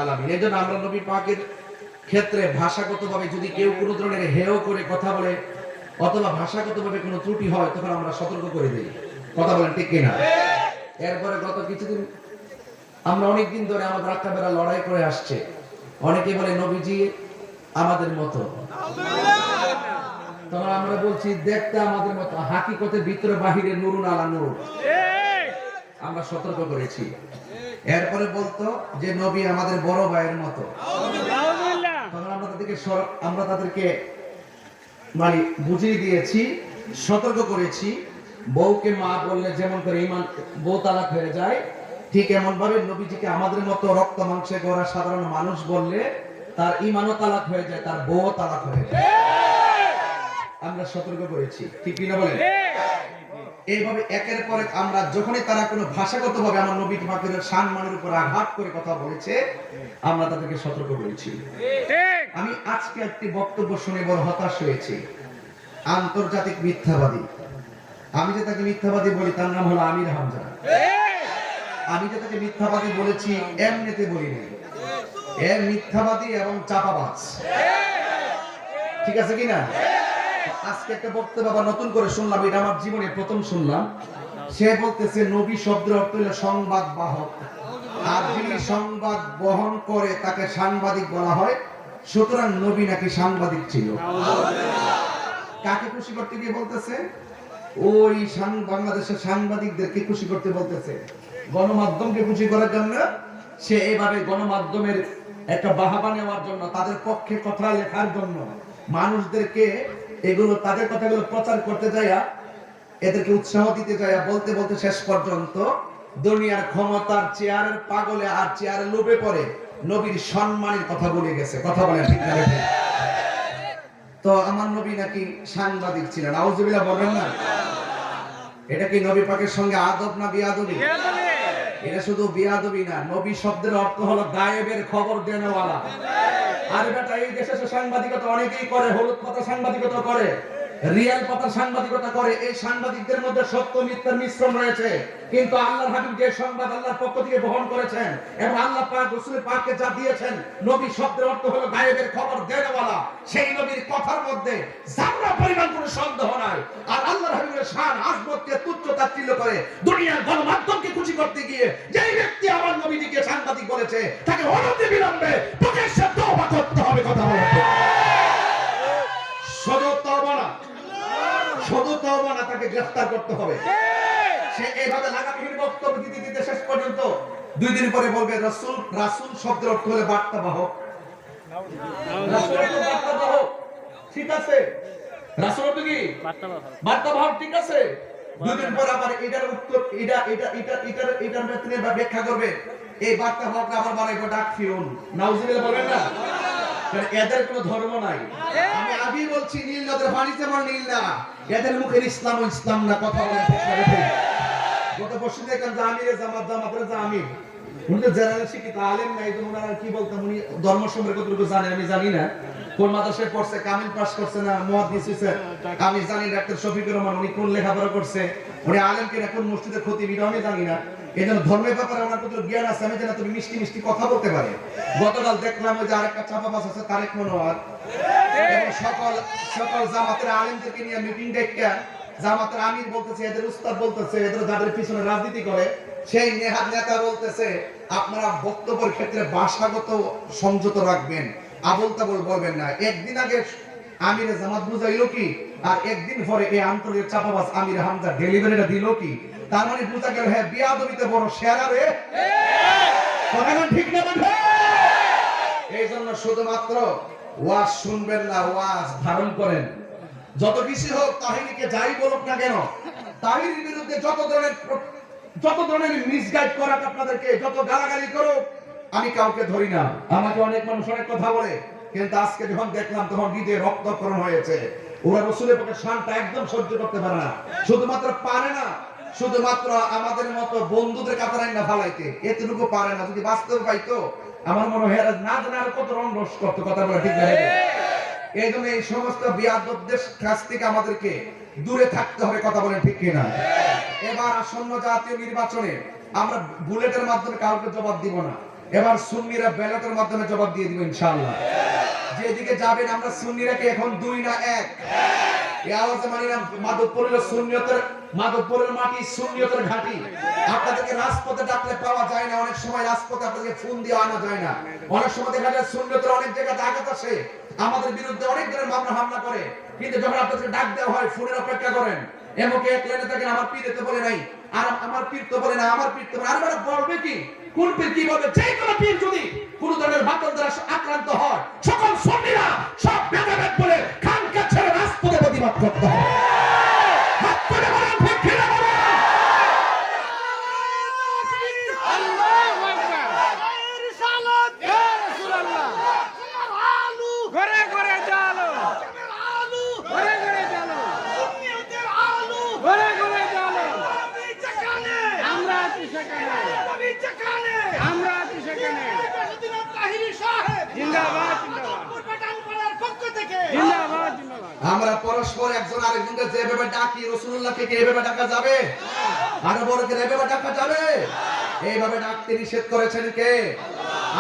আলামিন। এজন্য আমরা নবী পাকের ক্ষেত্রে ভাষাগতভাবে যদি কেউ কোনো ধরনের হেয় করে কথা বলে অথবা ভাষাগতভাবে কোনো ত্রুটি হয় তখন আমরা সতর্ক করে দিই। কথা বলেন ঠিক কিনা? এরপরে গত কিছুদিন আমরা অনেকদিন ধরে আমাদের রাত্রাবেলা লড়াই করে আসছে। অনেকে বলে নবীজি আমাদের মতো, তখন আমরা বলছি দেখতে আমাদের মতো, হাকিকতে ভিতরে বাহিরে নুরুন আলা নূর। আমরা সতর্ক করেছি। এরপরে বলতো যে নবী আমাদের বড় ভাইয়ের মতো, তখন আমরা তাদেরকে মানে বুঝিয়ে দিয়েছি, সতর্ক করেছি। বউকে মা বললে যেমন করে ঈমান বউ তালাক হয়ে যায়, ঠিক এমন ভাবে নবীজিকে আমাদের মতো রক্ত মাংসে গড়া সাধারণ মানুষ বললে তার ঈমানও তালাক হয়ে যায়, তার বউও তালাক হয়ে যায়। আমরা সতর্ক করেছি, ঠিক কিনা বলেন? এইভাবে একের পর এক আমরা যখনই তারা কোনো ভাষাগতভাবে আমার নবী পাকের সম্মানের উপর আঘাত করে কথা বলেছে, আমরা তাদেরকে সতর্ক করেছি। আমি আজকে একটি বক্তব্য শুনে বড় হতাশ হয়েছি। আন্তর্জাতিক মিথ্যাবাদী, আমি যে তাকে মিথ্যাবাদী বলি তার নাম হলো আমির হামজা। আমি যে তাকে মিথ্যাবাদী বলেছি এমনিতে বলিনি, এর মিথ্যাবাদী এবং চাপাবাজ। ঠিক আছে কিনা? আজকে একটা বক্তব্য আবার নতুন করে শুনলাম, এটা আমার জীবনে প্রথম শুনলাম। সে বলতেছে নবী শব্দের অর্থ হলো সংবাদ বাহক, আর যিনি সংবাদ বহন করে তাকে সাংবাদিক বলা হয়। সুতরাং নবী নাকি সাংবাদিক ছিল। কাকে খুশি করতে গিয়ে বলতেছে? ওই বাংলাদেশের সাংবাদিকদেরকে খুশি করতে বলতেছে, গণমাধ্যমকে খুশি করার জন্য। সে এইভাবে গণমাধ্যমের একটা বাহাবা নেওয়ার জন্য, তাদের পক্ষে কথা লেখার জন্য, মানুষদেরকে এগুলো তাদের কথাগুলো প্রচার করতে যায়া, এদেরকে উৎসাহ দিতে যায়া, বলতে বলতে শেষ পর্যন্ত দুনিয়ার ক্ষমতার চেয়ারের পাগলে আর চেয়ারে লোভে পড়ে নবীর সম্মানের কথা বলে গেছে। কথা বলেন ঠিক না? তো আমার নবী নাকি সাংবাদিক ছিলেন। আউযুবিল্লাহ বলবেন না? এটা কি নবী পাকের সঙ্গে আদব না বিয়াদবি? এটা শুধু বিয়াদবি না, নবী শব্দের অর্থ হলো গায়েবের খবর দেনেওয়ালা। আর বেটা এই দেশে সাংবাদিকতা অনেকেই করে, হলুদ পাতা সাংবাদিকতা করে, রিয়েল পাতা সাংবাদিকতা করে। এই সাংবাদিকদের মধ্যে সত্য মিথ্যার মিশ্রণ রয়েছে। কিন্তু আল্লাহর হাবিব যে সংবাদ আল্লাহর পক্ষ থেকে বহন করেছেন এবং আল্লাহ পাক রাসূল পাককে যা দিয়েছেন, নবী শব্দের অর্থ হলো গায়েবের খবর দেনেওয়ালা। সেই নবীর কথার মধ্যে যারা পরিমাণ কোনো সন্দেহ নাই। আর আল্লাহর হাবিবের শান আজমতকে তুচ্ছ তাচ্ছিল্য করে দুনিয়ার গণমাধ্যমকে খুশি করতে গিয়ে যেই ব্যক্তি আমার নবীজিকে সাংবাদিক বলেছে, তাকে অনতি বিলম্বে প্রকাশ্যে তওবা করতে হবে। কথা বলতে শুধু তওবা না, শুধু তওবা না, তাকে গ্রেফতার করতে হবে। সে এইভাবে লাগামহীন বক্তব্য দিতে দিতে শেষ পর্যন্ত 2 দিন পরে বলবে রাসূল। রাসূল শব্দের অর্থ হলো বার্তাবাহক। রাসূল অর্থ বার্তাবাহক, ঠিক আছে? রাসূল অর্থ কি? বার্তাবাহক, ঠিক আছে? 2 দিন পর আবার এটার উত্তর, এটার ভেতরে ব্যাখ্যা করবে। এই বার্তাবাহকরা আবার বানাইবো ডাক ফিরুন। নাউজুবিল্লাহ বলবেন না? কারণ এদের কোনো ধর্ম নাই। আমি আগেই বলছি, নীল নদের পানি যেমন নীল না, এদের মুখের ইসলাম ও ইসলাম না। কথা বলেন ঠিক না? গত বছর দেখলাম যে আমিরে জামাত, জামাতের যে আমির, উনি তো জেনারেল শিক্ষিত আলেম নাই। তো ওনারা কি বলতাম, উনি ধর্ম সম্পর্কে কতটুকু জানে আমি জানি না। কোন মাদ্রাসায় পড়ছে, কামিল পাস করছে না মুহাদ্দিস হইছে আমি জানি। ডাক্তার শফিকুর রহমান উনি কোন লেখাপড়া করছে, উনি আলেম কিনা, কোন মসজিদের খতিব এটা আমি জানি না। এই জন্য ধর্মের ব্যাপারে ওনার কতটুকু জ্ঞান আছে আমি জানি। তুমি মিষ্টি মিষ্টি কথা বলতে পারে। গতকাল দেখলাম ওই যে আরেকটা চাপাবাজ আছে তারেক মনোয়ার, এবং সকল জামাতের আলেমদেরকে নিয়ে মিটিং ডেকে জামাতের আমির বলতেছে, এদের উস্তাদ বলতেছে, এদের যাদের পিছনে রাজনীতি করে সেই নেতা বলতেছে আপনারা বক্তব্যের ক্ষেত্রে ভাষাগত সংযত রাখবেন, আবল তাবল বলবেন না। একদিন আগে আমিরে জামাত বুঝাইলো কি, আর একদিন পরে এই আন্তর্জাতিক চাপাবাজ আমির হামজা ডেলিভারিটা দিল কি? তার মানে বুঝা গেল হ্যাঁ বিয়াদবিতে বড় সেরা রে। কথা ঠিক না? এই জন্য শুধুমাত্র ওয়াজ শুনবেন না, ওয়াজ ধারণ করেন। যত কিছু হোক, তাহিনীকে যাই বলুক না কেন, তাহিনীর বিরুদ্ধে যত ধরনের মিসগাইড করাক আপনাদেরকে, যত গালাগালি করুক, আমি কাউকে ধরি না। আমাকে অনেক মানুষ অনেক কথা বলে, কিন্তু আজকে যখন দেখলাম তখন হৃদয়ে রক্তক্ষরণ হয়েছে। ওরা রাসূলের পক্ষে শানটা একদম সহ্য করতে পারে না। শুধুমাত্র পারে না, শুধুমাত্র আমাদের মতো বন্ধুদের কাতারাই না ফালাইতে, এতটুকু পারে না। যদি বাস্তব পাইতো আমার মনে হয় না জানা আর কত রং রস করতো। কথা বলে ঠিক না? এই জন্য এই সমস্ত বিয়াদবদের কাছ থেকে আমাদেরকে দূরে থাকতে হবে। কথা বলেন ঠিক কিনা? এবার আসন্ন জাতীয় নির্বাচনে আমরা বুলেটের মাধ্যমে কাউকে জবাব দিব না। এবার সুন্নিরা ব্যালটের মাধ্যমে জবাব দিয়ে দিবে ইনশাআল্লাহ। যেদিকে যাবেন আমরা সুন্নিরা কি এখন 2 না 1? এই আওয়াজে মানি না মাদকপুরের সুন্নিয়তের, মাদকপুরের মাটি সুন্নিয়তের ঘাঁটি। আপনাদেরকে রাজপথে ডাকলে পাওয়া যায় না, অনেক সময় রাজপথে আপনাদেরকে ফোন দিয়ে আনা যায় না। অনেক সময় দেখা যায় সুন্নিয়তের অনেক জায়গায় আঘাত আসে, আমাদের বিরুদ্ধে অনেক ধরনের মামলা হামলা করে, কিন্তু যখন আপনাদেরকে ডাক দেওয়া হয় ফোনের অপেক্ষা করেন। এমকে এক লাইনে থাকেন, আমার পীর তো বলে নাই, আর আমার পীর তো বলে না, আমার পীর তো আর মানে বলবে কি, কোন পীর কি বলবে? যে কোনো পীর যদি কোন ধরনের বাতল দ্বারা আক্রান্ত হয়, সকল সুন্নিরা সব ভেদাভেদ বলে খানকা ছেড়ে রাজপথে প্রতিবাদ করতে হবে। হাত তুলে বলেন, ঠিক কিনা বলেন? আল্লাহু আকবার। রিসালাত ইয়া রাসূলুল্লাহ। ঘরে ঘরে জালো, ঘরে ঘরে জালো, সুন্নিয়তের আলো, ঘরে ঘরে জালো। নবী যেখানে আমরা আছি সেখানে, নবী যেখানে আমরা আছি সেখানে। প্রেসিডেন্ট তাহিরি সাহেব জিন্দাবাদ, জিন্দাবাদ। পাঠানপাড়ার পক্ষ থেকে জিন্দাবাদ, জিন্দাবাদ। আমরা পরস্পর একজন আরেকজনকে যেভাবে ডাকি, রাসূলুল্লাহকে কি এইভাবে ডাকা যাবে? আরো বড়কে এইভাবে ডাকা যাবে? এইভাবে ডাকতে নিষেধ করেছেন কে?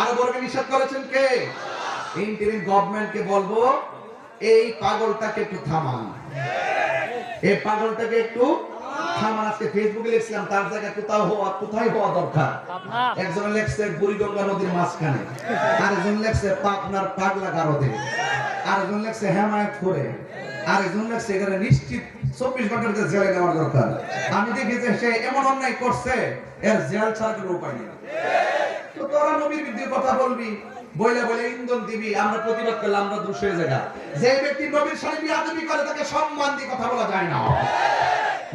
আরো বড়কে নিষেধ করেছেন কে? ইন্টারিম গভর্নমেন্টকে বলবো, এই পাগলটাকে একটু থামান, এই পাগলটাকে একটু থামান। আজকে ফেসবুকে লিখছিলাম, তার জায়গায় কোথায় হওয়া দরকার। একজন লেখছে বুড়িগঙ্গা নদীর মাঝখানে, আরেকজন লেখছে পাবনার পাগলা গারদে, আরেকজন লেখছে হেমায়ত করে, আরেকজন লেখছে এখানে নিশ্চিত 24 ঘন্টার জেলে নেওয়ার দরকার। আমি দেখি যে সে এমন অন্যায় করছে, এর জেল ছাড়া কোনো উপায় নেই। তো তোরা নবীর বিরুদ্ধে কথা বলবি, বইলে বলে ইন্ধন দিবি, আমরা প্রতিবাদ করলে আমরা দোষের জায়গা। যে ব্যক্তি নবীর সাথে বিয়াদবি করে তাকে সম্মান দিয়ে কথা বলা যায় না।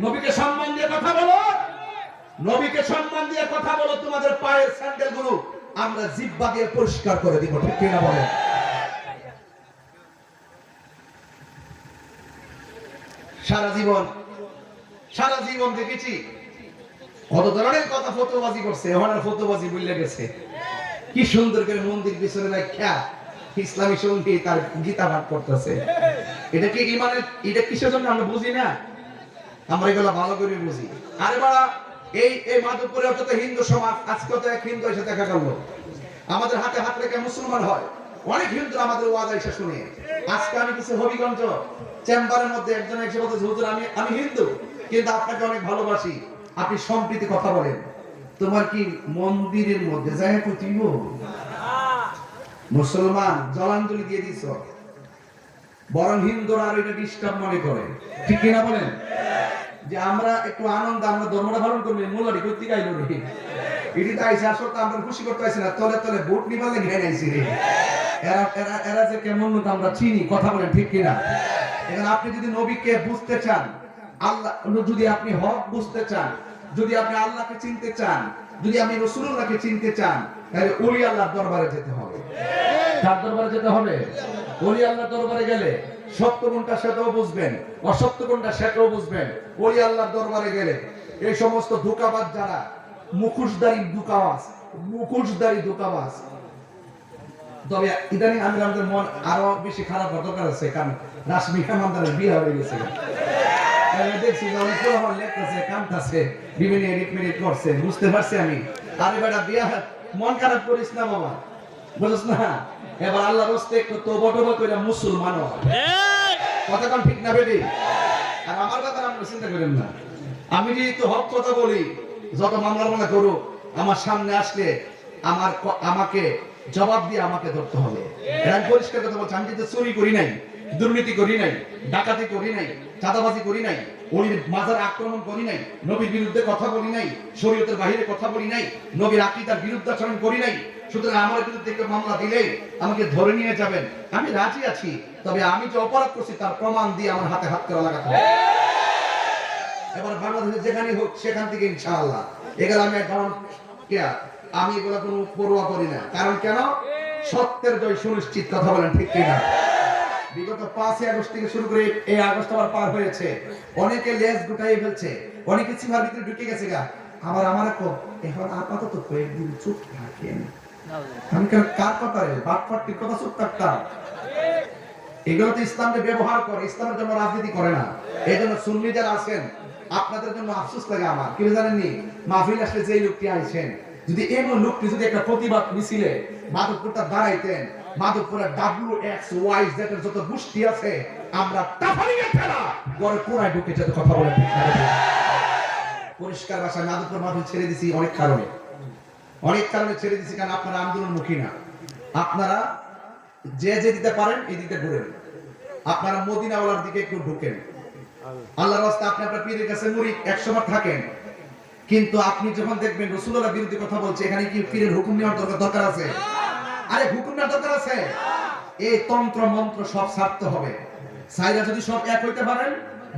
নবীকে সম্মান দিয়ে কথা বলো, নবীকে সম্মান দিয়ে কথা বলো। তোমাদের পায়ের স্যান্ডেল গুলো আমরা জিহ্বা দিয়ে পরিষ্কার করে দিব, ঠিক কিনা বলো? সারা জীবন দেখেছি কত ধরনের কথা ফতোবাজি করছে, ওনার ফতোবাজি ভুলে গেছে। কি সুন্দর করে মন্দির পিছনে রাখা ইসলামী সঙ্গী তার গীতা পাঠ করতেছে। এটা কি ইমানের, এটা কিসের জন্য আমরা বুঝি না? আমরা এগুলো ভালো করে বুঝি। আরে বাড়া, এই মাধবপুরে অত হিন্দু সমাজ, আজকে তো এক হিন্দু এসে দেখা গেল, আমাদের হাতে হাত রেখে মুসলমান হয়। অনেক হিন্দু আমাদের ওয়াজ এসে শুনে। আজকে আমি কিছু হবিগঞ্জ চেম্বারের মধ্যে একজন এসে বলতে, হুজুর আমি হিন্দু, কিন্তু আপনাকে অনেক ভালোবাসি, আপনি সম্প্রীতি কথা বলেন। তোমার কি মন্দিরের মধ্যে যায় কইব মুসলমান জলাঞ্জলি দিয়ে দিছ, বরং হিন্দুরা আর এটা ডিস্টার্ব মনে করে, ঠিক কিনা বলেন? যে আমরা একটু আনন্দ, আমরা ধর্মটা পালন করবো, মোল্লারি করতে গাইল রে, এটি তো আইসে আসলে তো আমরা খুশি করতে আইসি না, তলে তলে ভোট নিবালে ঘেরে আইসি রে। এরা যে কেমন লোক আমরা চিনি, কথা বলেন, ঠিক কিনা? এখন আপনি যদি নবীকে বুঝতে চান, আল্লাহ যদি আপনি হক বুঝতে চান, যদি আপনি আল্লাহকে চিনতে চান, যদি আপনি রাসূলুল্লাহকে চিনতে চান, তাহলে ওলি আল্লাহর দরবারে যেতে হবে। কার দরবারে যেতে হবে? ওলি আল্লাহর দরবারে গেলে সত্য কোনটা সেটাও বুঝবেন, অসত্য কোনটা সেটাও বুঝবেন। ওলি আল্লাহর দরবারে গেলে এই সমস্ত ধোঁকাবাজ যারা, মুখোশধারী ধোঁকাবাজ, তবে ইদানিং আমাদের মন আরো বেশি খারাপ হওয়ার দরকার আছে, কারণ রাশমিকা মান্দারের বিয়ে হয়ে গেছে। দেখছি অনেক পুরো লেখতেছে, কামতাছে, বিভিন্ন এডিট করছে, বুঝতে পারছি আমি। আরে বেটা, বিয়া মন খারাপ করিস না বাবা, বুঝছ না? এবার আল্লাহর রাস্তে একটু তওবা করে মুসলমান হ। কথা কোন ঠিক না বেটি? আর আমার কথা আপনি চিন্তা করেন না, আমি যদি তো হক কথা বলি, যত মামলা করো, আমার সামনে আসলে আমাকে জবাব দিয়ে আমাকে ধরতে হবে। এর পরিষ্কার কথা বলছি, আমি কিন্তু চুরি করি নাই, দুর্নীতি করি নাই, ডাকাতি করি নাই, চাঁদাবাজি করি নাই, ওলির মাজার আক্রমণ করি নাই, নবীর বিরুদ্ধে কথা বলি নাই, শরীয়তের বাইরে কথা বলি নাই, নবীর আকীদার বিরুদ্ধাচরণ করি নাই। সুতরাং আমার বিরুদ্ধে কেউ মামলা দিলেই আমাকে ধরে নিয়ে যাবেন, আমি রাজি আছি, তবে আমি যে অপরাধ করছি তার প্রমাণ দিয়ে আমার হাতে হাত করে লাগাতে হবে। এবার বাংলাদেশে যেখানে হোক সেখান থেকে ইনশাআল্লাহ এগুলো আমি এগুলো কোনো পরোয়া করি না। কারণ কেন? সত্যের জয় সুনিশ্চিত, কথা বলেন, ঠিক কিনা? বিগত 5 আগস্ট থেকে শুরু করে এই আগস্ট আবার পার হয়েছে, অনেকে লেজ গুটাই ফেলছে, অনেকে সীমার ভিতরে ঢুকে গেছে গা। আমার এখন আপাতত কয়েকদিন চুপ থাকেন। আমি কার কথা রে বাটপাটির কথা চুপ থাকতাম? এগুলো তো ইসলামকে ব্যবহার করে, ইসলামের জন্য রাজনীতি করে না। এই জন্য সুন্নি যারা আছেন, আপনাদের জন্য আফসোস লাগে আমার, কি জানেননি? মাহফিল আসলে যেই লোকটি আইছেন, যদি এমন লোকটি যদি একটা প্রতিবাদ মিছিলে মাধবপুরটা দাঁড়াইতেন, মাধবপুরের WXYZ এর যত গোষ্ঠী আছে আমরা টাফারিয়ে ফেলা গড়ে কোনায় ঢুকে যেতে কথা বলে পরিষ্কার ভাষায় মাধবপুর মাধব ছেড়ে দিছি অনেক কারণে ছেড়ে দিছি। কারণ আপনারা আন্দোলনমুখী না, আপনারা যে দিতে পারেন এই দিকে ঘুরেন, আপনারা মদিনাওয়ালার দিকে একটু ঢুকেন। আল্লাহর রাস্তা আপনি আপনার পীরের কাছে মুরিদ 100 বার থাকেন, কিন্তু আপনি যখন দেখবেন রাসূলুল্লাহর বিরুদ্ধে কথা বলছে, এখানে কি পীরের হুকুম নেওয়ার দরকার আছে? আরে হুকুম নেওয়ার দরকার আছে? এই তন্ত্র মন্ত্র সব ছাড়তে হবে। সাইরা যদি সব এক হইতে পারেন,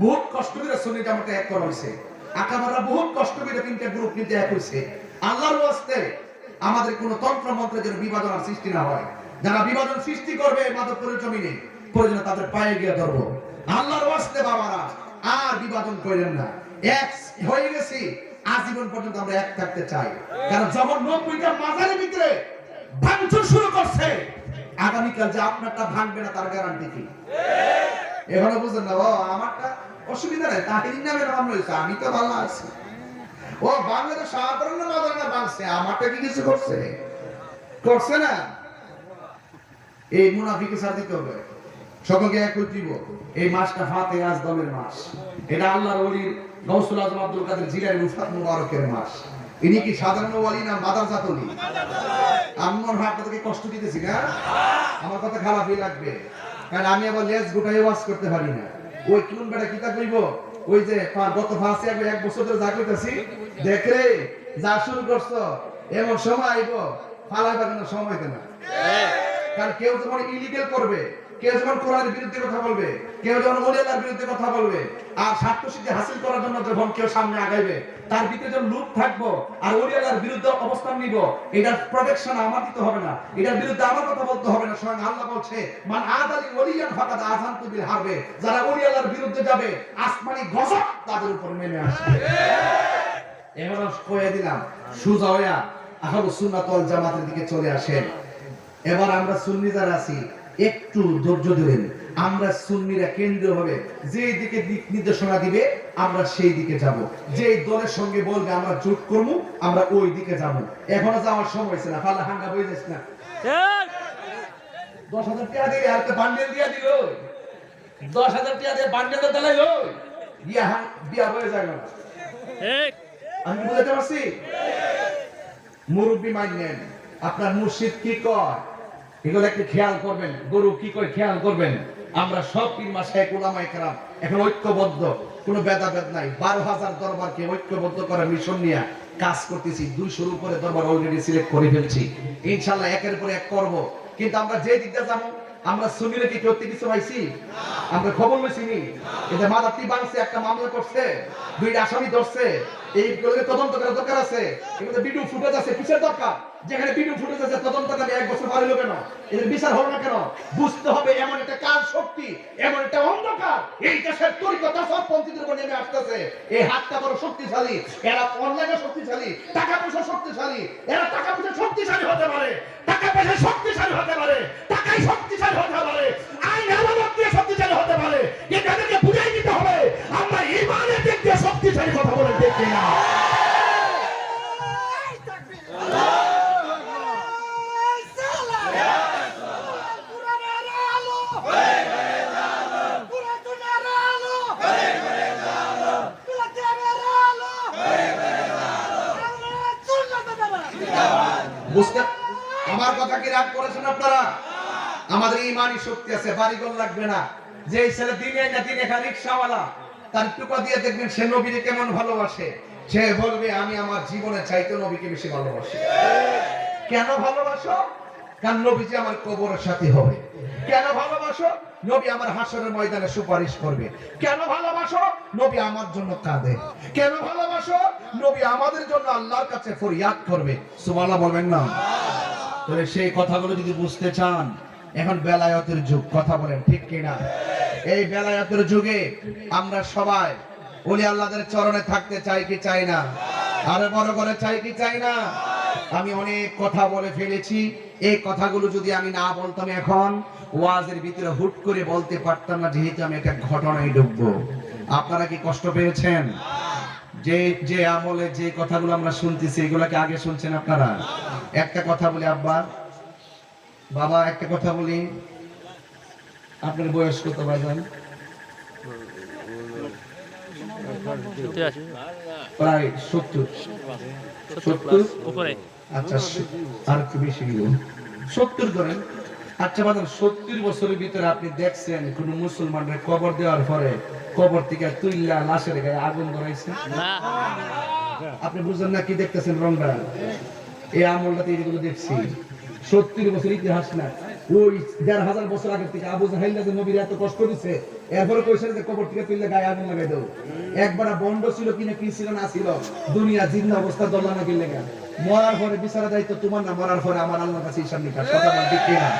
বহুত কষ্ট করে সুন্নি জামাতে এক করা হইছে, আকাবারা বহুত কষ্ট করে তিনটা গ্রুপ কিন্তু এক হইছে। আল্লাহর রাস্তে আমাদের কোন তন্ত্র মন্ত্রের জন্য বিভাজন সৃষ্টি না হয়। যারা বিভাজন সৃষ্টি করবে মাধবপুরের জমিনে, প্রয়োজনে তাদের পায়ে গিয়ে ধরবো। আল্লাহর রাস্তে বাবারা আর বিভাজন করেন না, এক হয়ে গেছি, আজীবন পর্যন্ত আমরা এক থাকতে চাই। কারণ যখন 90টা মাজারের ভিতরে ভাঙচুর শুরু করছে, আগামীকাল যে আপনারটা ভাঙবে না তার গ্যারান্টি কি? এখনো বুঝলেন না? আমারটা অসুবিধা নাই, তাহিরির নামে নাম রয়েছে, আমি তো ভালো আছি। ও বাংলাদেশ সাধারণ মাজার না ভাঙছে, আমারটা কি কিছু করছে না? এই মুনাফিকে ছাড় দিতে হবে, সকলকে এক দিব। এই মাসটা ফাতে আজদমের মাস, এটা আল্লাহর ওলির গাউসুল আজম আব্দুল কাদের জিলানী রুফাত মুবারকের মাস। ইনি কি সাধারণ ওলি না মাদারজাত ওলি? আমি মনে হয় আপনাদেরকে কষ্ট দিতেছি না? আমার কথা খারাপই লাগবে, কারণ আমি আবার লেজ গোটাই ওয়াজ করতে পারি না। ওই কোন বেটা কিতাব কইব, ওই যে গত ফাঁসে এক বছর ধরে যা কইতাছি, দেখ রে যা শুরু করছো এমন সময় আইব ফালাইবার কোনো সময় দেয় না। কারণ কেউ যখন ইলিগাল করবে, কেউ যখন কোরআনের বিরুদ্ধে কথা বলবে, কেউ যখন ওলিয়ার বিরুদ্ধে কথা বলবে, আর স্বার্থ সিদ্ধি হাসিল করার জন্য যখন কেউ সামনে আগাইবে, তার ভিতরে যখন লুপ থাকবো আর ওলিয়ার বিরুদ্ধে অবস্থান নিব, এটার প্রোটেকশন আমার দিতে হবে না, এটার বিরুদ্ধে আমার কথা বলতে হবে না। স্বয়ং আল্লাহ বলছে, মান আদালি ওলিয়ান ফাকাদ আযানতু বিল হারবে, যারা ওলিয়ার বিরুদ্ধে যাবে আসমানি গজব তাদের উপর নেমে আসবে। এবার কয়ে দিলাম সুজা হইয়া আহলুস সুন্নাত ওয়াল জামাতের দিকে চলে আসেন। এবার আমরা সুন্নি যারা আছি একটু ধৈর্য ধরেন। আমরা সুন্নিরা কেন্দ্রীয়ভাবে যে দিকে দিক নির্দেশনা দিবে আমরা সেই দিকে যাব, যে দলের সঙ্গে বলবে আমরা জোট করব আমরা ওই দিকে যাব। এখনো যাওয়ার সময় হয়েছে না, ফালা হাঙ্গা বই যাস না। 10,000 টাকা দিয়ে আর তো বান্ডেল দিয়া দিল, 10,000 টাকা দিয়ে বান্ডেল দিলাইল, বিয়া হয়ে যায় না। আমি বুঝাতে পারছি? মুরব্বী মানেন, আপনার মুর্শিদ কি কয় এগুলো একটু খেয়াল করবেন, গুরু কি কয় খেয়াল করবেন। আমরা সব পীর মাশায়েখ উলামায়ে কেরাম এখন ঐক্যবদ্ধ, কোনো ভেদাভেদ নাই। 12,000 দরবারকে ঐক্যবদ্ধ করার মিশন নিয়ে কাজ করতেছি। 200-র উপরে দরবার অলরেডি সিলেক্ট করে ফেলছি, ইনশাআল্লাহ একের পর এক করব। কিন্তু আমরা যে দিকটা যাবো, আমরা সুন্নিরা কি করতে কিছু পাইছি? আমরা খবর লইছি নি? এটা মাদারটি বাংছে একটা মামলা করছে, 2টা আসামি ধরছে, এইগুলোকে তদন্ত করার দরকার আছে। এগুলো ভিডিও ফুটেজ আছে, কিসের দরকার? যেখানে ভিডিও ফুটেজ আছে তদন্ত করে 1 বছর পার হলো কেন? এর বিচার হলো না কেন? বুঝতে হবে এমন একটা কাল শক্তি, এমন একটা অন্ধকার এই দেশের তরিকত সব পন্থীদের উপর নেমে আসতেছে। এই হাতটা বড় শক্তিশালী, এরা অনলাইনে শক্তিশালী, টাকা পয়সা শক্তিশালী, এরা টাকা পয়সা শক্তিশালী হতে পারে, টাকা পয়সা শক্তিশালী হতে পারে, টাকাই শক্তিশালী হতে পারে, আইন আদালত দিয়ে শক্তিশালী হতে পারে। এটাকে বুঝাই দিতে হবে আমরা ঈমানের দিক দিয়ে শক্তিশালী কথা বলে দেখি না। বুঝতে আমার কথা কি রাগ করেছেন আপনারা? আমাদের ইমানি শক্তি আছে, বাড়িঘর লাগবে না। যে ছেলে দিনে না দিনে খালি রিকশাওয়ালা, তার টুকা দিয়ে দেখবেন সে নবীকে কেমন ভালোবাসে। সে বলবে আমি আমার জীবনে চাইতে নবীকে বেশি ভালোবাসি। কেন ভালোবাসো? কারণ নবীজি আমার কবরের সাথী হবে। কেন ভালোবাসো? নবী আমার হাসরের ময়দানে সুপারিশ করবে। কেন ভালোবাসো? নবী আমার জন্য কাঁদে। কেন ভালোবাসো? নবী আমাদের জন্য আল্লাহর কাছে ফরিয়াদ করবে। সুবহানাল্লাহ বলবেন না? তাহলে সেই কথাগুলো যদি বুঝতে চান, এখন বেলায়েতের যুগ, কথা বলেন ঠিক কিনা? এই বেলায়েতের যুগে আমরা সবাই ওলি আল্লাহদের চরণে থাকতে চাই কি চাই না? আরো বড় করে চাই কি চাই না? আমি অনেক কথা বলে ফেলেছি, এই কথাগুলো যদি আমি না বলতাম এখন ওয়াজের ভিতরে হুট করে বলতে পারতাম না, যেহেতু আমি একটা ঘটনায় ঢুকবো। আপনারা কি কষ্ট পেয়েছেন? যে যে আমলে যে কথাগুলো আমরা শুনতেছি এগুলাকে আগে শুনছেন আপনারা? একটা কথা বলি আব্বা, বাবা একটা কথা বলি, আপনার বয়স কত ভাইজান? প্রায় 70 উপরে আচ্ছা, আর একটু বেশি দিব, 70 ধরেন। আচ্ছা বাজান, 70 বছরের ভিতরে আপনি দেখছেন কোন মুসলমানের কবর দেওয়ার পরে কবর থেকে তুইলা লাশের গায়ে আগুন ধরাইছে? না আপনি বুঝলেন না কি দেখতেছেন রংটা? এই আমলটাতে এগুলো দেখছি। 70 বছর ইতিহাস না, ওই 1500 বছর আগে থেকে আবু জাহেল যে নবীর এত কষ্ট দিছে, এরপরে কইছেন যে কবর থেকে তুইলা গায়ে আগুন লাগাই দাও। একবার বন্ড ছিল কিনা কি ছিল না ছিল, দুনিয়া জিন্দা অবস্থা দলানা গেলে গা মরার পরে বিচারা দায়িত্ব তোমার না, মরার পরে আমার আল্লাহর কাছে হিসাব নিকাশ। কথা বল ঠিক কিনা?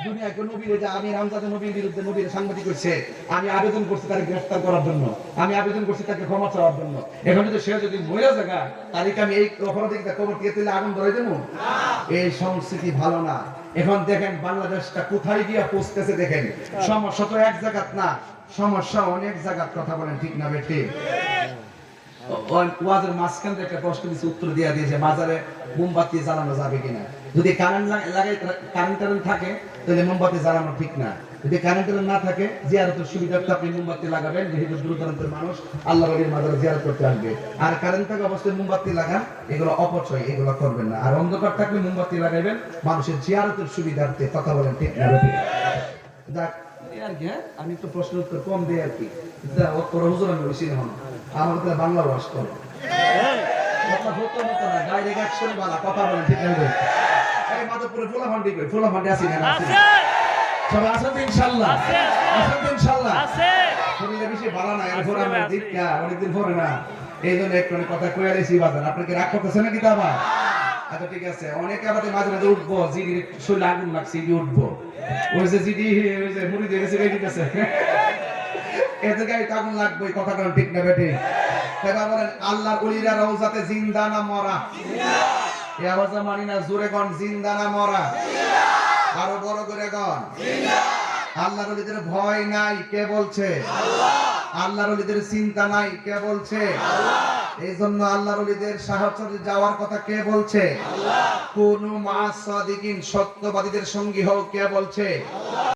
দুনিয়াকে নবীরে যে আমি রামজাদা নবীর বিরুদ্ধে নবীর সাংবাদিক করছে, আমি আবেদন করছি তাকে গ্রেফতার করার জন্য, আমি আবেদন করছি তাকে ক্ষমা চাওয়ার জন্য। এখন যদি সে যদি মরে জায়গা তারিখ আমি এই অপরাধী কবর থেকে তুলে আগুন ধরে দেবো? এই সংস্কৃতি ভালো না। এখন দেখেন বাংলাদেশটা কোথায় গিয়ে পৌঁছতেছে দেখেন। সমস্যা তো এক জায়গাত না, সমস্যা অনেক জায়গাত। কথা বলেন ঠিক না বেঠি? ওয়াজের মাঝখানে একটা প্রশ্ন দিয়েছে, উত্তর দিয়ে দিয়েছে মাজারে মোমবাতি জ্বালানো যাবে কিনা। যদি কারেন্ট থাকে তাহলে মোমবাতি জ্বালানো ঠিক না। যদি কারেন্ট না থাকে জিয়ারতের সুবিধার্থে আপনি মোমবাতি লাগাবেন, যেহেতু দূর দূরান্তের মানুষ আল্লাহ নবীর মাজারে জিয়ারত করতে আসবে। আর কারেন্ট থাকা অবস্থায় মোমবাতি লাগান, এগুলো অপচয়, এগুলো করবেন না। আর অন্ধকার থাকলে মোমবাতি লাগাবেন মানুষের জিয়ারতের সুবিধার্থে। কথা বলেন ঠিক না? যাক আর কি, আমি একটু প্রশ্ন উত্তর কম দিই আর কি। হুজুর আমি বেশি হন আমার বাংলা ভাষ করো, কথা হতো হতো না, ডাইরেক্ট অ্যাকশন বালা। কথা বলেন ঠিক না? এই মাধবপুরে ফুলাফান্ডি কই, ফুলাফান্ডি আছি না? সবাই আছেন তো ইনশাআল্লাহ? আছেন তো ইনশাআল্লাহ? শরীরে বেশি ভালো না, এরপর আমরা দীক্ষা অনেকদিন পরে না, এই জন্য একটু কথা কয়ে আইছি বাজার। আপনাকে রাগ করতেছে নাকি তা আবার? আচ্ছা ঠিক আছে, অনেকে আমাদের মাঝে মাঝে উঠবো, জিডি শরীরে আগুন লাগছে ইডি উঠবো, ওই যে জিডি ওই যে মুড়ি দিয়ে গেছে রেডি আছে, এতে গায়ে আগুন লাগবে। কথা কারণ ঠিক না বেঠি? তাই বলেন আল্লাহর ওলিরা রওজাতে জিন্দা না মরা? এই আওয়াজে মানি না, জোরে কোন জিন্দা না মরা? আরো বড় করে কোন আল্লাহর ওলিদের ভয় নাই কে বলছে? আল্লাহর ওলিদের চিন্তা নাই কে বলছে? এই জন্য আল্লাহর ওলিদের সাহায্যে যাওয়ার কথা কে বলছে? কোন মা সাদিকিন সত্যবাদীদের সঙ্গী হও কে বলছে?